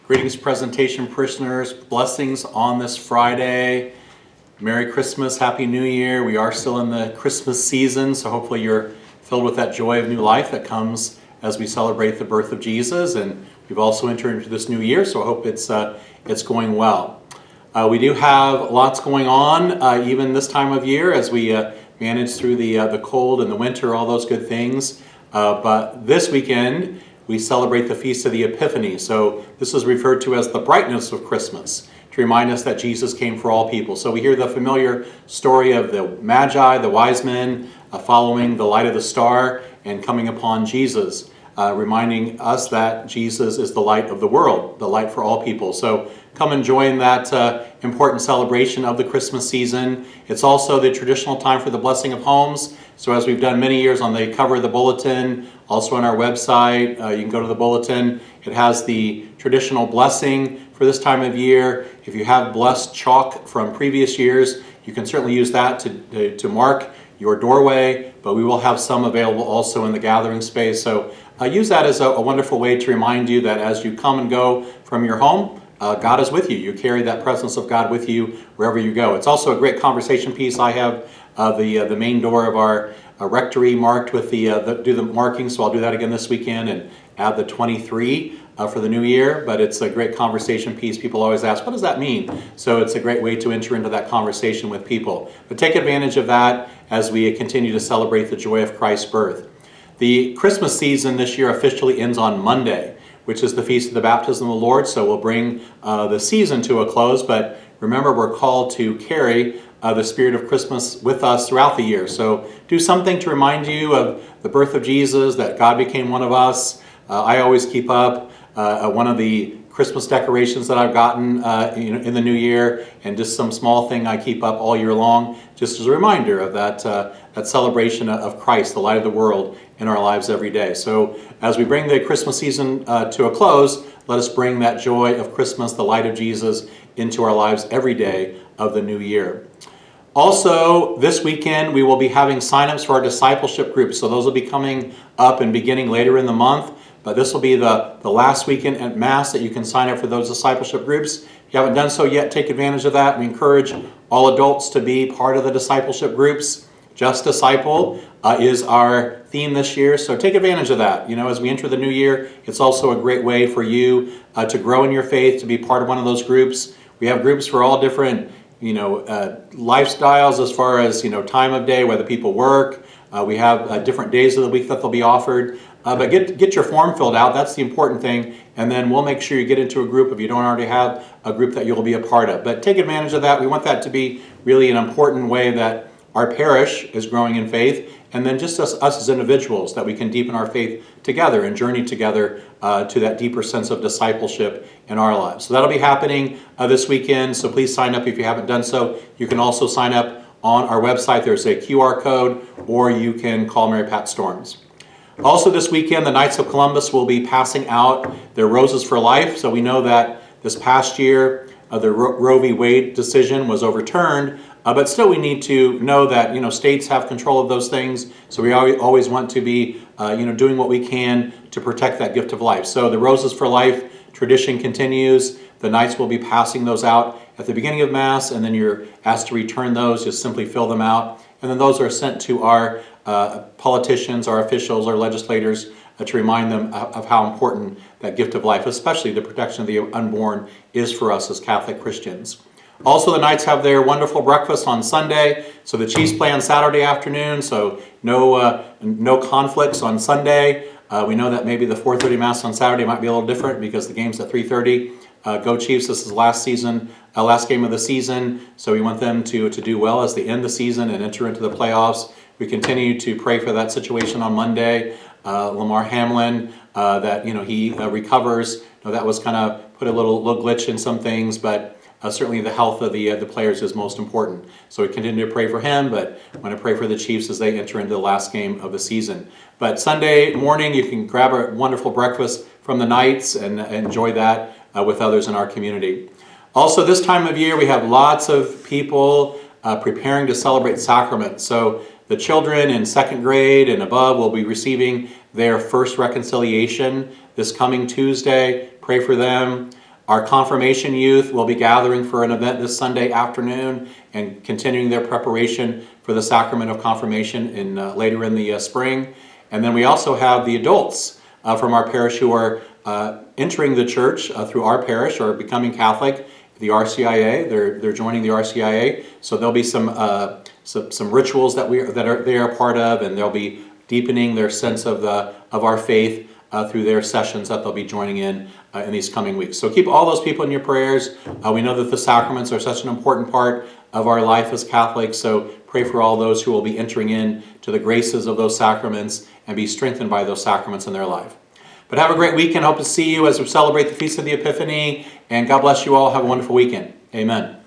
Greetings, presentation parishioners. Blessings on this Friday. Merry Christmas, Happy New Year. We are still in the Christmas season, so hopefully you're filled with that joy of new life that comes as we celebrate the birth of Jesus. And we've also entered into this new year, so I hope it's going well. We do have lots going on even this time of year as we manage through the cold and the winter, all those good things. But this weekend, we celebrate the Feast of the Epiphany. So this is referred to as the brightness of Christmas, to remind us that Jesus came for all people. So we hear the familiar story of the Magi, the wise men, following the light of the star and coming upon Jesus, reminding us that Jesus is the light of the world, the light for all people. So come and join that important celebration of the Christmas season. It's also the traditional time for the blessing of homes. So as we've done many years on the cover of the bulletin, also on our website, you can go to the bulletin. It has the traditional blessing for this time of year. If you have blessed chalk from previous years, you can certainly use that to mark your doorway, but we will have some available also in the gathering space. So use that as a wonderful way to remind you that as you come and go from your home, God is with you. You carry that presence of God with you wherever you go. It's also a great conversation piece. I have the main door of our rectory marked with do the marking, so I'll do that again this weekend and add the 23 for the new year. But it's a great conversation piece. People always ask, what does that mean? So it's a great way to enter into that conversation with people. But take advantage of that as we continue to celebrate the joy of Christ's birth. The Christmas season this year officially ends on Monday, which is the Feast of the Baptism of the Lord. So we'll bring the season to a close, but remember we're called to carry the spirit of Christmas with us throughout the year. So do something to remind you of the birth of Jesus, that God became one of us. I always keep up one of the Christmas decorations that I've gotten in the new year, and just some small thing I keep up all year long, just as a reminder of that celebration of Christ, the light of the world, in our lives every day. So as we bring the Christmas season to a close, let us bring that joy of Christmas, the light of Jesus, into our lives every day of the new year. Also, this weekend, we will be having signups for our discipleship groups. So those will be coming up and beginning later in the month. But this will be the last weekend at Mass that you can sign up for those discipleship groups. If you haven't done so yet, take advantage of that. We encourage all adults to be part of the discipleship groups. Just Disciple is our theme this year, so take advantage of that. You know, as we enter the new year, it's also a great way for you to grow in your faith, to be part of one of those groups. We have groups for all different lifestyles as far as, time of day, whether people work. We have different days of the week that they'll be offered. But get your form filled out. That's the important thing. And then we'll make sure you get into a group if you don't already have a group that you'll be a part of. But take advantage of that. We want that to be really an important way that our parish is growing in faith. And then just us as individuals, that we can deepen our faith together and journey together to that deeper sense of discipleship in our lives. So that'll be happening this weekend. So please sign up if you haven't done so. You can also sign up on our website. There's a QR code, or you can call Mary Pat Storms. Also this weekend, the Knights of Columbus will be passing out their Roses for Life. So we know that this past year, the Roe v. Wade decision was overturned, but still we need to know that states have control of those things. So we always want to be doing what we can to protect that gift of life. So the Roses for Life tradition continues. The Knights will be passing those out at the beginning of Mass, and then you're asked to return those. Just simply fill them out, and then those are sent to our politicians, our officials, our legislators, to remind them of how important that gift of life, especially the protection of the unborn, is for us as Catholic Christians. Also, the Knights have their wonderful breakfast on Sunday. So the Chiefs play on Saturday afternoon, so no conflicts on Sunday. We know that maybe the 4:30 Mass on Saturday might be a little different because the game's at 3:30. Go Chiefs, this is the last game of the season, so we want them to do well as they end the season and enter into the playoffs. We continue to pray for that situation on Monday. Lamar Hamlin, that he recovers. That was kind of put a little glitch in some things, but certainly the health of the players is most important. So we continue to pray for him, but I want to pray for the Chiefs as they enter into the last game of the season. But Sunday morning, you can grab a wonderful breakfast from the Knights and enjoy that with others in our community. Also, this time of year, we have lots of people preparing to celebrate sacraments. So the children in second grade and above will be receiving their first reconciliation this coming Tuesday. Pray for them. Our confirmation youth will be gathering for an event this Sunday afternoon and continuing their preparation for the sacrament of confirmation later in the spring. And then we also have the adults from our parish who are entering the church through our parish or becoming Catholic, the RCIA. They're joining the RCIA. So there'll be some rituals that they are part of, and they'll be deepening their sense of our faith through their sessions that they'll be joining in these coming weeks. So keep all those people in your prayers. We know that the sacraments are such an important part of our life as Catholics, so pray for all those who will be entering in to the graces of those sacraments and be strengthened by those sacraments in their life. But have a great weekend. Hope to see you as we celebrate the Feast of the Epiphany, and God bless you all. Have a wonderful weekend. Amen.